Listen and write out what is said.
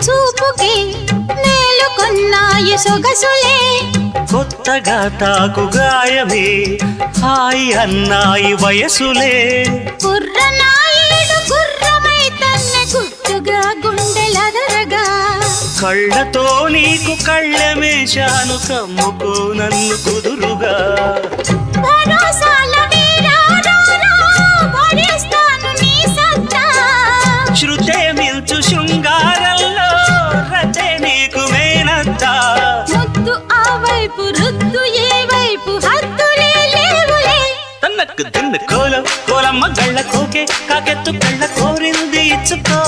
చూపుకి మేలుకొన్నాయి సొగసులే కొత్తగా తాకు గాయమే హాయి అన్నాయి వయసులే కుర్రనాయుడు గుర్రమై తన్నే గుట్టుగా గుండెలదరగా కళ్ళతో నీకు కళ్ళమేశాను కమ్ముకో నన్ను కుదురుగా భరోసాల వీరా రారా, భరిస్తాను నీ సత్తా. శృతే మిల్చు శృంగారంలో రతే నీకు మేనత్తా ముద్దు ఆ వైపు రుద్దు ఏ వైపు హద్దులే లేవులే తన్నకు తిన్ను కోలం కోలమ్మ గళ్ళ కోకే కాకెత్తు కళ్ళ కోరింది ఇచ్చుకో